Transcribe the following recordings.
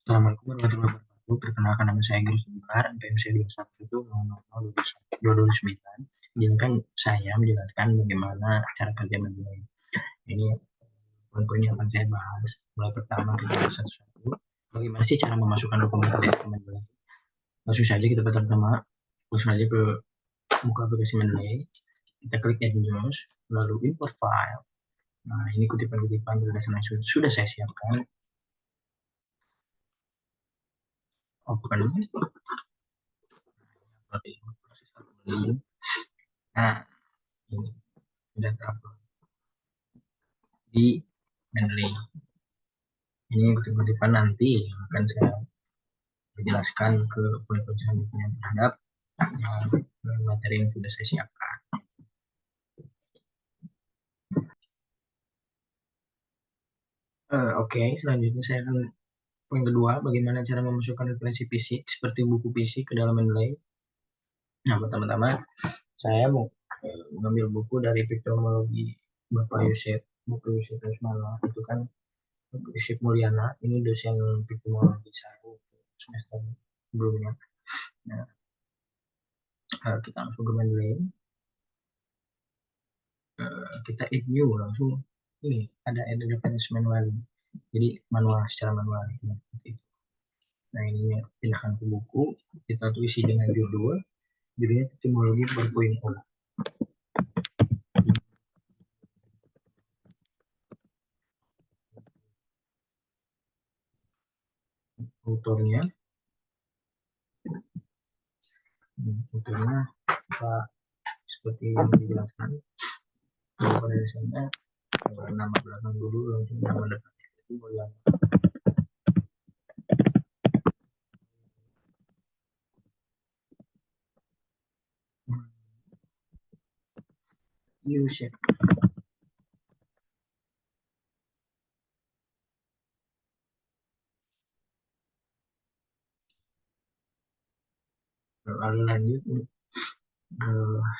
Assalamualaikum warahmatullahi wabarakatuh. Perkenalkan nama saya Agus Dilar, PMC 21 Izinkan saya menjelaskan bagaimana cara kerja mendelay. Ini poin-poin yang akan saya bahas. Mulai pertama kita bahas satu-satu. Bagaimana sih cara memasukkan dokumen PDF ke Mendeley? Langsung saja kita pertama langsung aja ke buka aplikasi Mendeley. Kita klik Add News, lalu Import File. Nah, ini kutipan-kutipan berdasarkan yang sudah saya siapkan. Open. Nah, ini sudah terupload di Mendeley. Ini kutipan nanti akan saya jelaskan ke poin-poin selanjutnya terhadap materi yang sudah saya siapkan. Oke, selanjutnya saya akan poin kedua, bagaimana cara memasukkan referensi fisik seperti buku fisik ke dalam Mendeley. Nah, pertama-tama saya mau mengambil buku dari Piktomologi Bapak Yusef, buku Yusef Rusmana. Itu kan Yusef Mulyana, ini dosen Piktomologi saya semester sebelumnya. Nah, kita langsung ke Mendeley. Kita add new langsung ini ada add reference manually, jadi manual secara manual gitu. Nah, ini pindahkan ke buku, kita tuh isi dengan judulnya etimologi 4.0. autornya kita seperti yang dijelaskan pada desainnya, nama belakang dulu langsung nama depannya itu yang Yusef. Lalu lanjut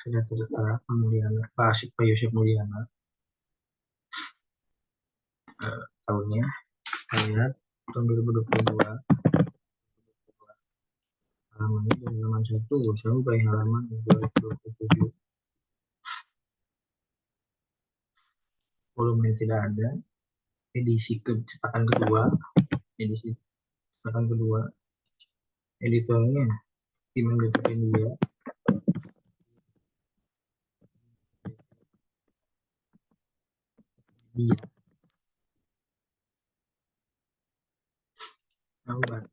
sudah tertera Mulyana, Pak Yusef Mulyana, tahunnya saya tahun 2022, halamannya dari halaman 1 sampai halaman 227. Volume tidak ada. Edisi cetakan kedua, editornya tim India. Dia Aubat.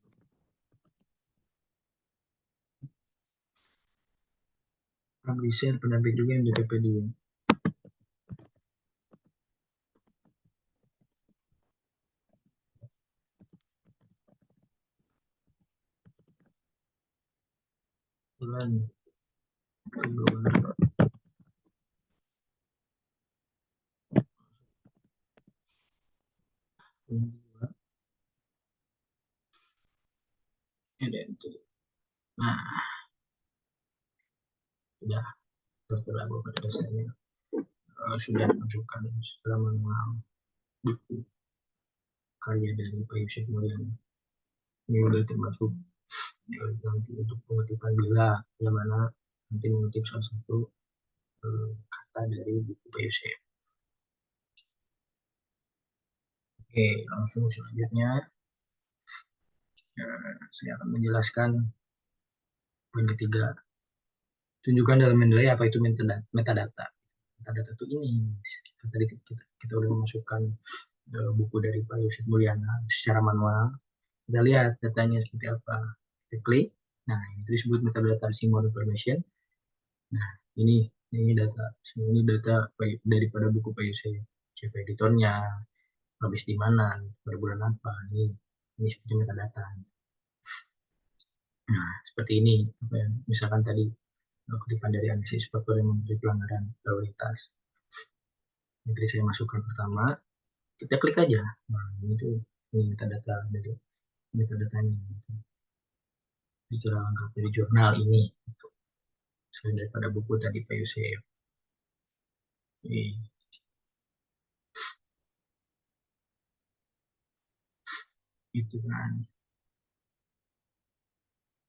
Publisher penerbit juga yang DPP dia. Bulan kedua. Nah, sudah tertera beberapa dasarnya, sudah dimasukkan setelah manual buku karya dari Pak Yusef Mulyana. Ini sudah termasuk nanti untuk pengutipan bila yang mana nanti mengutip salah satu kata dari buku Pak Yusef. Oke, langsung selanjutnya saya akan menjelaskan poin ketiga. Tunjukkan dalam Mendeley apa itu metadata. Metadata itu ini. Tadi kita udah memasukkan buku dari Pak Yusef Mulyana secara manual. Kita lihat datanya seperti apa. Kita klik. Nah, itu disebut metadata symbol information. Nah, ini data. Ini data daripada buku Pak Yusef. Siapa editornya, habis di mana, pada bulan apa. Ini seperti metadata. Nah, seperti ini. Misalkan tadi kutipan dari analisis faktor yang memberi pelanggaran lalu lintas. Nanti saya masukkan pertama, kita klik aja. Nah, ini metadata dari metadatanya. Bicara lengkap dari jurnal ini. Selain daripada buku tadi Pak Yusef. Itu kan.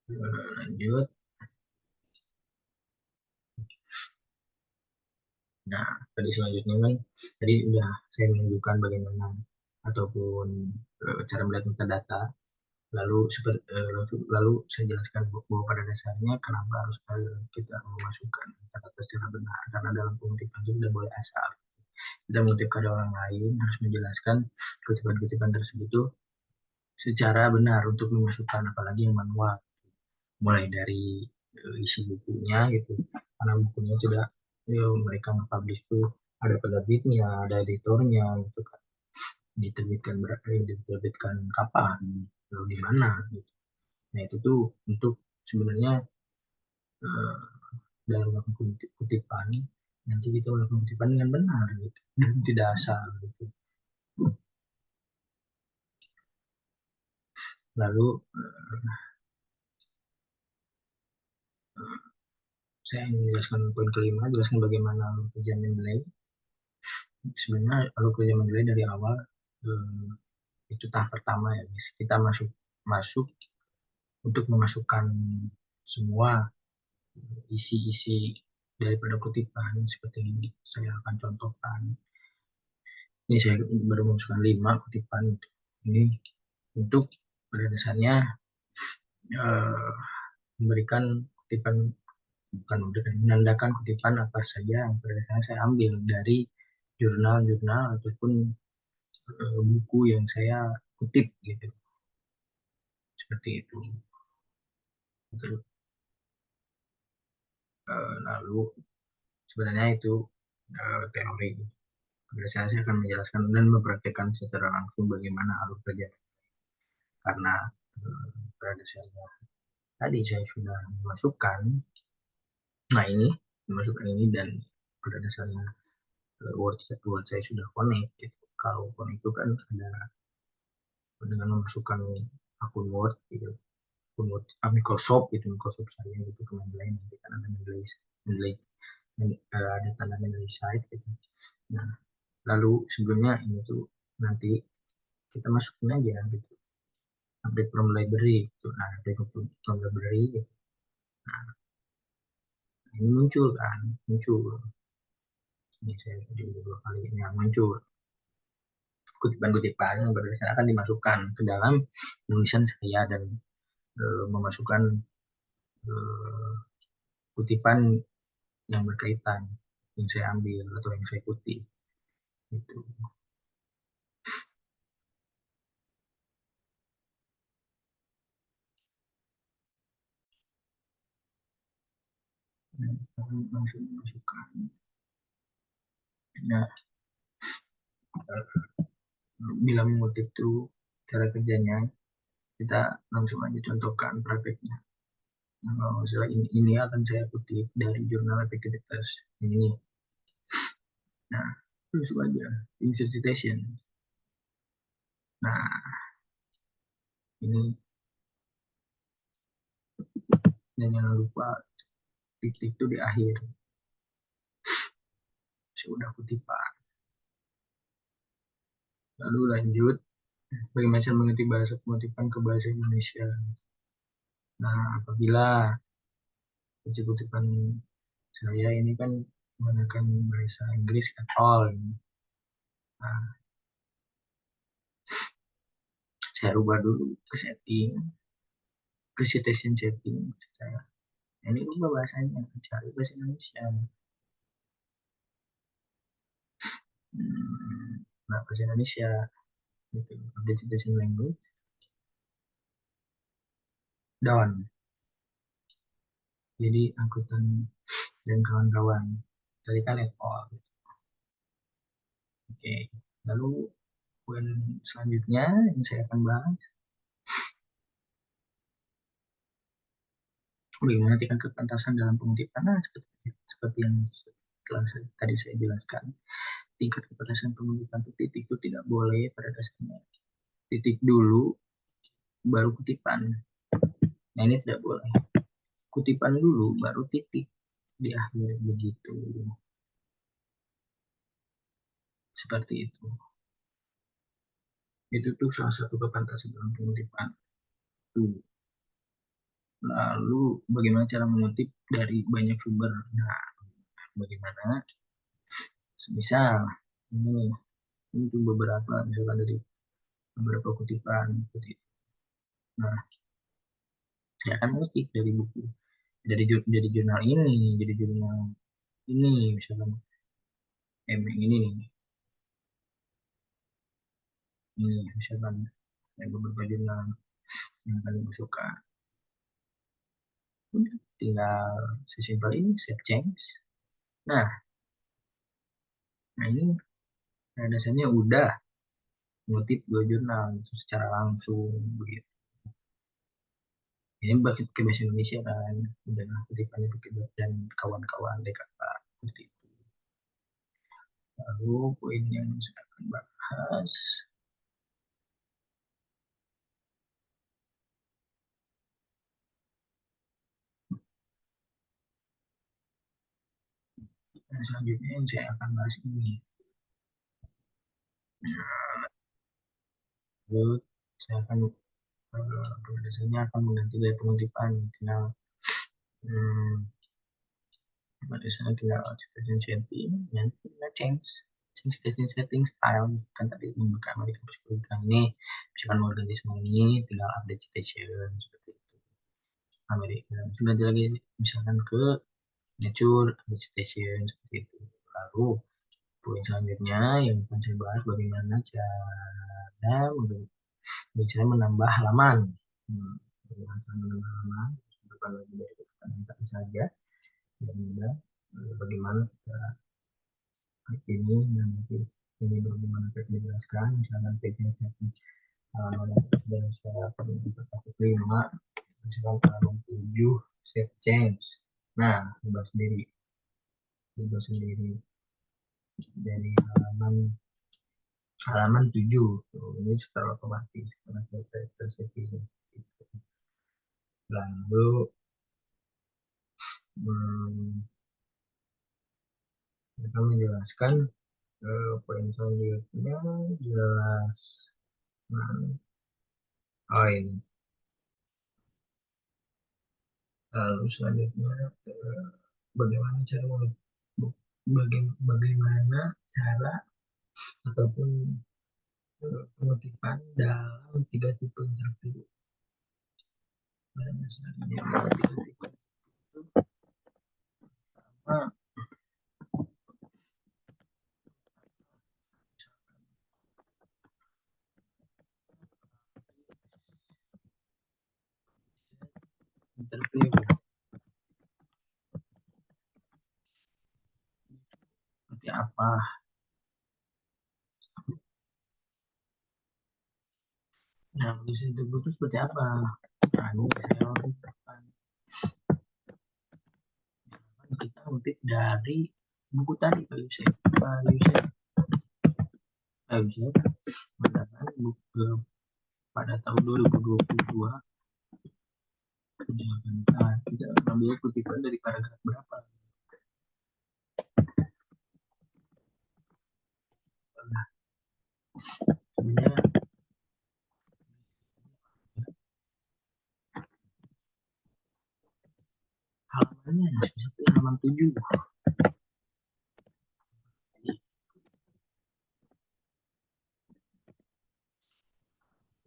Lanjut. Nah, tadi selanjutnya kan tadi udah saya menunjukkan bagaimana ataupun cara melihat metadata. Lalu saya jelaskan bahwa pada dasarnya kenapa harus kita memasukkan metadata secara benar, karena dalam pengutipan itu tidak boleh asal. Kita mengutip karya orang lain harus menjelaskan kutipan-kutipan tersebut itu secara benar untuk memasukkan, apalagi yang manual, mulai dari isi bukunya gitu, karena bukunya sudah mereka nge-publish tuh ada penerbitnya, ada editornya gitu kan, diterbitkan kapan, lalu di mana gitu. Nah itu tuh untuk sebenarnya eh, dalam melakukan kutipan, nanti kita melakukan kutipan dengan benar gitu, dan tidak asal gitu. Lalu saya menjelaskan poin kelima, jelaskan bagaimana kerja menilai. Sebenarnya kalau kerja menilai dari awal eh, itu tahap pertama ya, kita masuk masuk untuk memasukkan semua isi-isi daripada kutipan seperti ini. Saya akan contohkan. Ini saya baru memasukkan 5 kutipan ini untuk pada dasarnya eh, memberikan kutipan, bukan memberikan, menandakan kutipan apa saja yang pada dasarnya saya ambil dari jurnal-jurnal ataupun buku yang saya kutip gitu, seperti itu. Terus, lalu sebenarnya itu teori. Biasanya saya akan menjelaskan dan mempraktekkan secara langsung bagaimana alur kerja, karena pada dasarnya tadi saya sudah memasukkan, nah ini memasukkan ini, dan pada dasarnya word saya sudah connect gitu. Kalau connect itu kan ada dengan memasukkan akun Word gitu, akun Word Microsoft gitu, Microsoft saya gitu, kemudian nanti kan ada nilai ada tanda nilai site gitu. Nah lalu sebelumnya ini tuh nanti kita masukin aja gitu, update from library gitu. Nah update from library gitu. Nah ini muncul kan, muncul ini saya dua kali ini yang muncul kutipan-kutipan yang berdasarkan akan dimasukkan ke dalam tulisan saya, dan memasukkan eh, kutipan yang berkaitan yang saya ambil atau yang saya kutip itu. Langsung masukkan. Nah, bila mengutip itu cara kerjanya, kita langsung aja contohkan prakteknya. Nah, kalau misalnya ini akan saya kutip dari jurnal efektivitas ini. Nah, terus aja insert citation. Nah, ini, dan jangan lupa titik itu di akhir. Sudah kutipan. Lalu lanjut, bagaimana cara mengerti bahasa pengutipan ke bahasa Indonesia. Nah, apabila kutipan saya ini kan menggunakan bahasa Inggris at all. Nah, saya rubah dulu ke setting, ke citation setting saya. Ini rubah bahasanya, cari bahasa Indonesia. Nah, bahasa Indonesia, gitu. Update citation language, down. Jadi angkutan dan kawan-kawan. Tadi kan at all. Oke. Lalu poin selanjutnya yang saya akan bahas, bagaimana tingkat kepantasan dalam pengutipan. Nah, seperti yang telah tadi saya jelaskan, tingkat kepantasan pengutipan titik itu tidak boleh pada dasarnya titik dulu baru kutipan. Nah ini tidak boleh, kutipan dulu baru titik di akhir, begitu, seperti itu tuh salah satu kepantasan dalam pengutipan tuh. Lalu bagaimana cara mengutip dari banyak sumber? Nah, bagaimana? Misal ini tuh beberapa misalkan dari beberapa kutipan seperti itu. Nah, saya akan mengutip dari buku, dari jurnal ini, jadi jurnal ini, misalkan ini nih, ini misalkan ada beberapa jurnal yang kalian suka. Tinggal sesimpel ini save change. Nah, ini dasarnya udah ngutip dua jurnal itu secara langsung begitu. Ini bagi ke bahasa Indonesia kan, udah kutipannya pakai dan kawan-kawan DKK seperti itu. Lalu poin yang saya akan bahas selanjutnya yang saya akan bahas ini. Lalu saya akan biasanya akan mengganti dari pengutipan tinggal pada saat tinggal station setting dan tinggal change station setting style kan tadi membuka Amerika Persekutuan ini misalkan mau ganti semua ini tinggal update station seperti itu Amerika ganti lagi misalkan ke nature update station seperti itu. Lalu poin selanjutnya yang akan saya bahas bagaimana cara misalnya menambah halaman. Bagaimana cara menambah halaman bukan lagi dari kata saja dan mudah. Bagaimana kita ini nanti ini bagaimana kita dijelaskan misalkan page-nya halaman yang saya perlu diperhatikan 5 misalkan halaman 7 save change. Nah, ubah sendiri dari halaman 7 ini secara otomatis karena kita tersetting. Lalu kita menjelaskan poin selanjutnya jelas. Oh ini. Lalu selanjutnya bagaimana cara bagaimana cara ataupun pengutipan dalam 3 tipe interview. Pada dasarnya 3 tipe itu pertama interview seperti apa. Nah, kondisi interview itu seperti apa? Nah, ini saya urutkan. Kita ngutip dari buku tadi Pak Yusuf mengatakan buku pada tahun 2022 kita mengambil kutipan dari paragraf berapa. Nah, sebenarnya halamannya seperti halaman 7.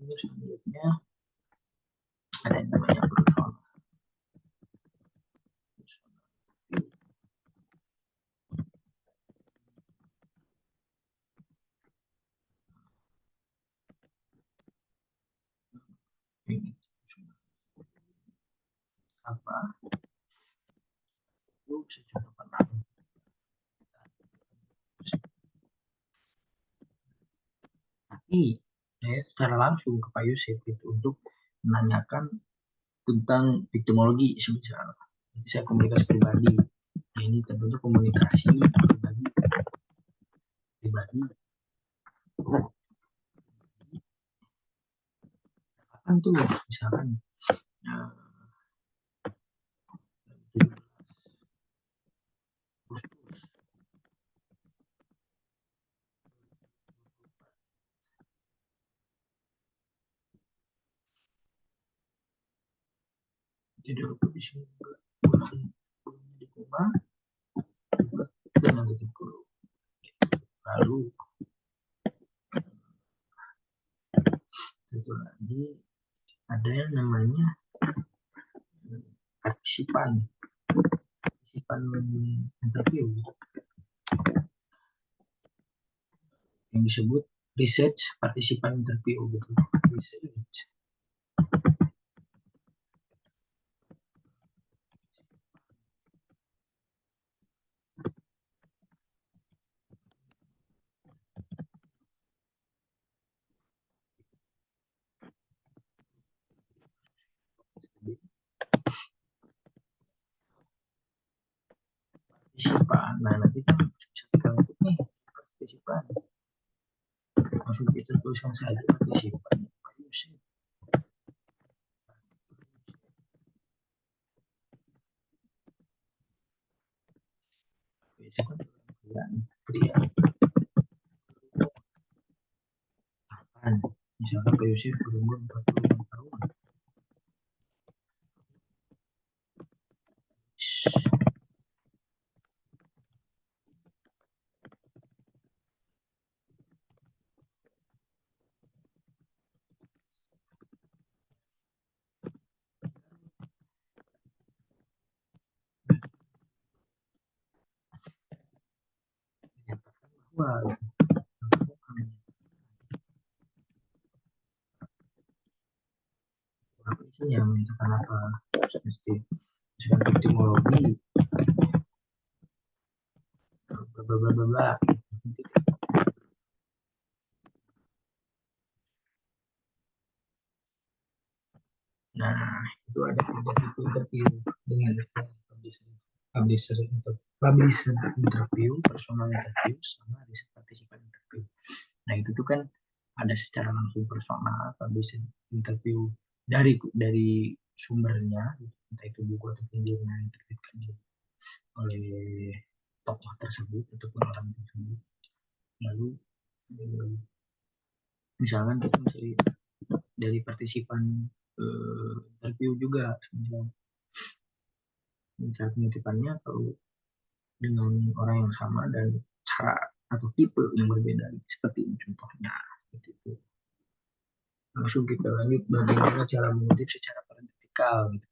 Terus selanjutnya ada yang namanya personal. Ini apa? Itu saya coba pernah. Tapi saya secara langsung ke Pak Yusuf itu untuk menanyakan tentang victimologi semisal. Jadi saya komunikasi pribadi. Nah, ini tentu komunikasi pribadi. Kapan tuh misalkan Jadi di sini juga di koma dengan titik dulu. Lalu itu lagi ada yang namanya partisipan interview yang disebut research partisipan interview gitu. Research. Partisipan. Nah, nanti kan bisa kita untuk nih partisipan. Langsung kita tuliskan saja partisipan. Pria. Misalkan PUC berumur 45 tahun. Bahwa apa isinya, misalkan apa, mesti misalkan etimologi, bla bla bla bla. Nah, itu ada tiga tipe interview dengan publisher interview, personal interview, sama riset partisipan interview. Nah, itu tuh kan ada secara langsung personal publisher interview dari sumbernya, entah itu buku atau jurnal yang diterbitkan oleh tokoh tersebut ataupun orang tersebut. Lalu misalkan kita masih dari partisipan interview juga, misal penitipannya kalau dengan orang yang sama dan cara atau tipe yang berbeda seperti ini contohnya. Gitu. Langsung kita lanjut bagaimana cara mengutip secara vertikal. Gitu.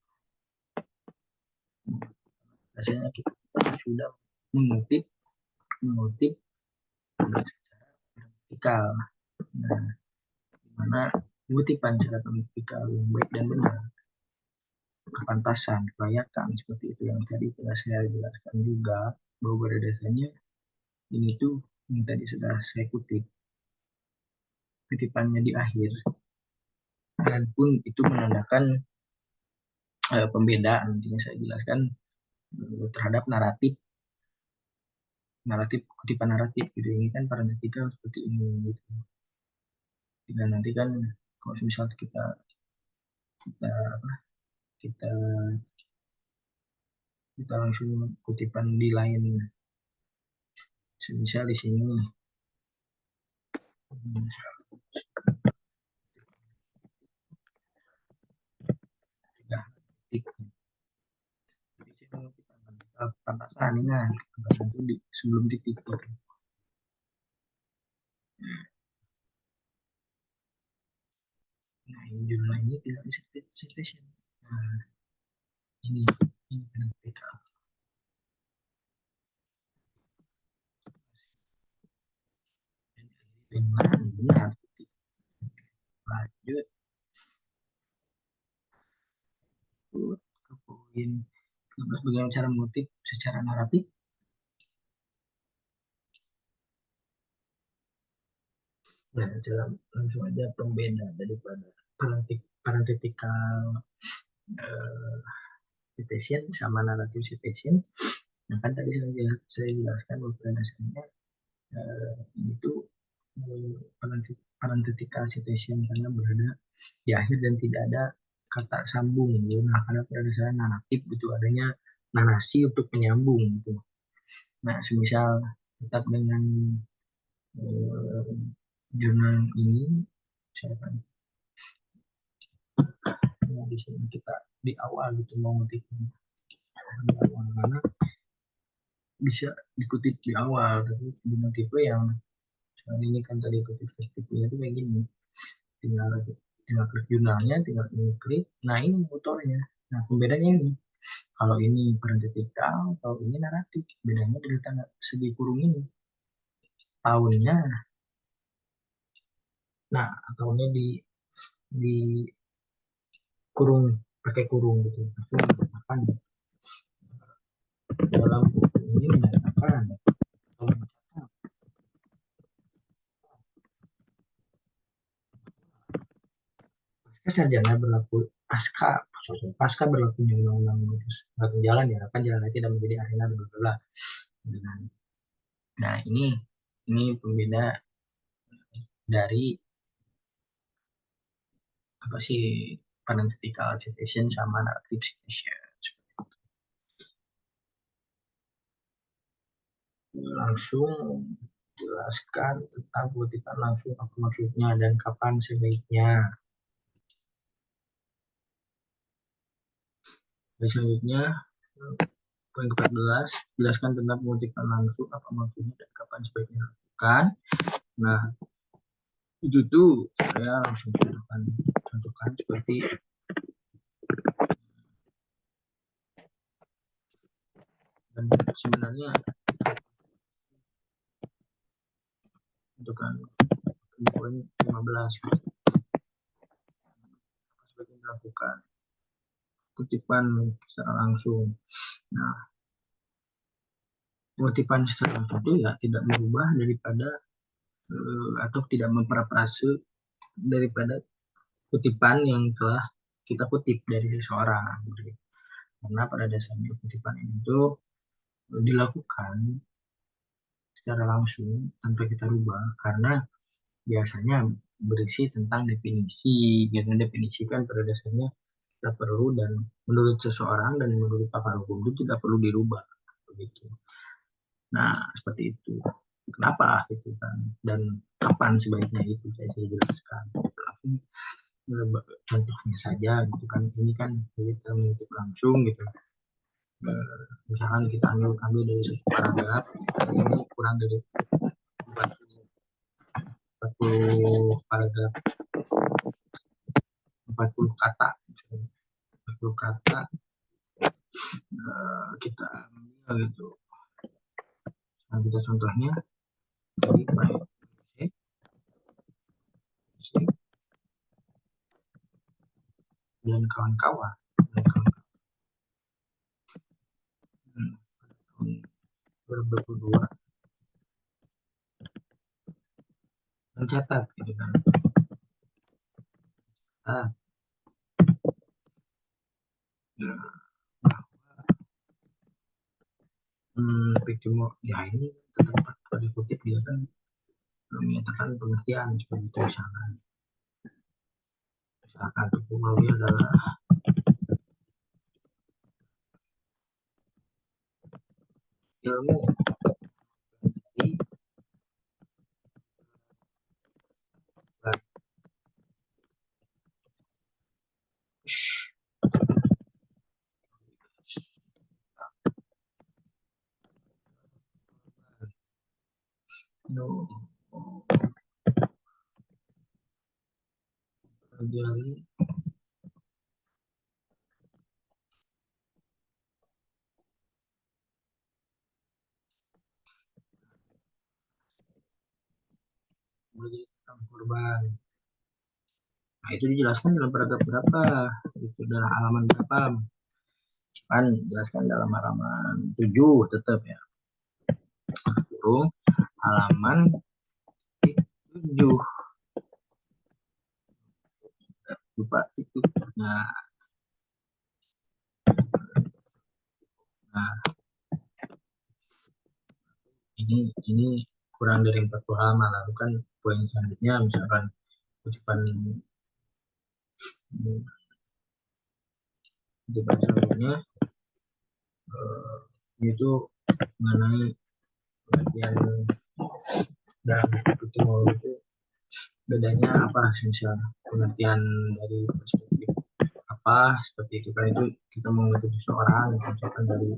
Biasanya kita sudah mengutip secara vertikal. Nah, dimana kutipan secara vertikal yang baik dan benar, kepantasan, kelayakan, seperti itu yang tadi telah saya jelaskan juga, bahwa pada dasarnya ini tuh yang tadi sudah saya kutip kutipannya di akhir, dan pun itu menandakan pembedaan, nantinya saya jelaskan terhadap naratif kutipan naratif gitu. Ini kan parenthetika seperti ini gitu. Dan nanti kan kalau misalnya kita kita kita kita langsung kutipan di lain, misal di sini tiga titik, pantasan ini kan itu sebelum titik gitu. Nah, ini jumlah ini tidak bisa citation. Nah, ini penting. Dengan benar lanjut ke poin 12, bagaimana cara mengutip secara naratif. Nah, langsung aja pembeda daripada parenthetical citation sama naratif citation. Nah, kan tadi saya jelaskan bahwa dasarnya itu parenthetical citation karena berada di akhir dan tidak ada kata sambung gitu. Nah, karena pada dasarnya naratif itu adanya narasi untuk menyambung gitu. Nah, semisal tetap dengan jurnal ini, misalkan di sini kita di awal gitu mau ngetik di awal, karena bisa dikutip di awal. Tapi dengan tipe yang soal ini kan tadi kutip tipenya itu kayak gini, tinggal tinggal klik jurnalnya, tinggal klik, nah ini motornya. Nah pembedanya ini, kalau ini parenthetical, kalau ini naratif, bedanya dari tanda segi kurung ini tahunnya. Nah tahunnya di kurung, pakai kurung gitu, tapi akan dalam buku ini menyatakan kalau pasca sarjana berlaku pasca berlakunya undang-undang jalan ya kan jalan tidak menjadi arena bla dengan. Nah ini pembeda dari apa sih parenthetical citation sama narrative citation. Langsung jelaskan tentang kutipan langsung apa maksudnya dan kapan sebaiknya. Dan selanjutnya poin 14, jelaskan tentang kutipan langsung apa maksudnya dan kapan sebaiknya lakukan. Nah itu tuh saya langsung contohkan seperti dan sebenarnya contohkan poin 15 sebaiknya dilakukan kutipan secara langsung. Nah kutipan secara langsung itu ya tidak berubah daripada atau tidak memparafrase daripada kutipan yang telah kita kutip dari seseorang gitu. Karena pada dasarnya kutipan itu dilakukan secara langsung tanpa kita rubah, karena biasanya berisi tentang definisi. Gitu, definisi kan pada dasarnya kita perlu, dan menurut seseorang dan menurut pakar hukum itu tidak perlu dirubah begitu. Nah seperti itu, kenapa gitu kan, dan kapan sebaiknya itu saya jelaskan. Contohnya saja gitu kan, ini kan kita mengutip langsung gitu. Misalkan kita ambil dari satu paragraf, ini kurang dari 40 paragraf, 40 kata, 40 kata kita ambil gitu. Nah kita contohnya dari baik dan kawan-kawan. 2022 mencatat gitu kan. Victimo ya ini tetap pada kutip dia kan menyatakan pengertian seperti itu. Misalkan Tukumali adalah ilmu dari korban. Nah itu dijelaskan dalam paragraf berapa, itu dalam halaman berapa, kan jelaskan dalam halaman 7 tetap ya, kurung halaman 7 lupa itu. Nah ini kurang dari 40 halaman. Lalu kan poin selanjutnya misalkan kutipan selanjutnya itu mengenai pengertian dalam itu bedanya apa, misalnya pengertian dari perspektif apa seperti itu kan, itu kita mau mengatur seseorang misalkan dari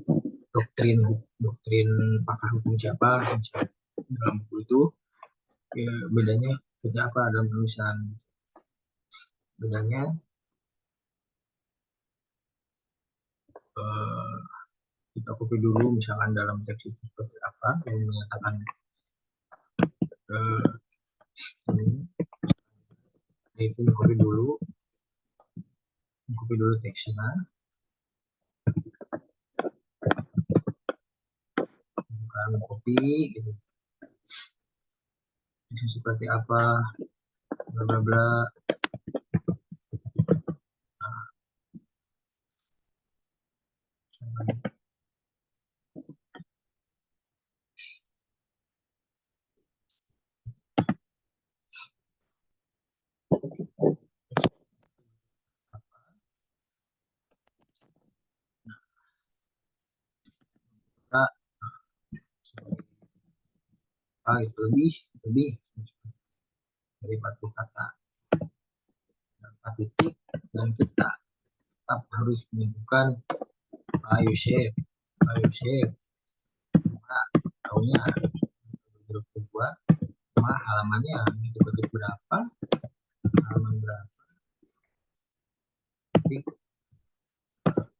doktrin doktrin pakar hukum siapa misalkan dalam buku itu, ya, bedanya apa dalam tulisan, bedanya eh, kita copy dulu misalkan dalam teks itu seperti apa yang menyatakan eh, ini, itu copy dulu teksnya, bukan copy gitu, itu seperti apa, bla bla bla. Nah, itu lebih lebih dari 40 kata dan 4 titik, dan kita tetap harus menyebutkan ayo share, tahunnya grup kedua, sama halamannya itu ketik berapa, halaman berapa, tapi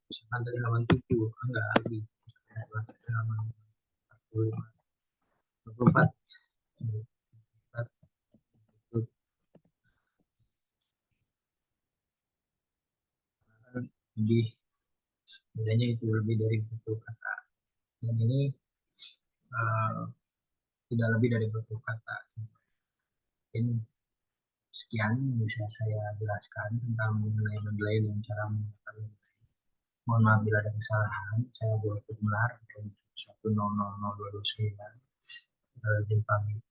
misalkan dari halaman 7 enggak lebih, halaman 45, 24 itu lebih, bedanya itu lebih dari 40 kata, dan ini uh, tidak lebih dari 40 kata. Mungkin sekian yang bisa saya jelaskan tentang mengenai dan cara menggunakan. Mohon maaf bila ada kesalahan. Saya buat formular 1000229.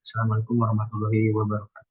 Assalamualaikum warahmatullahi wabarakatuh.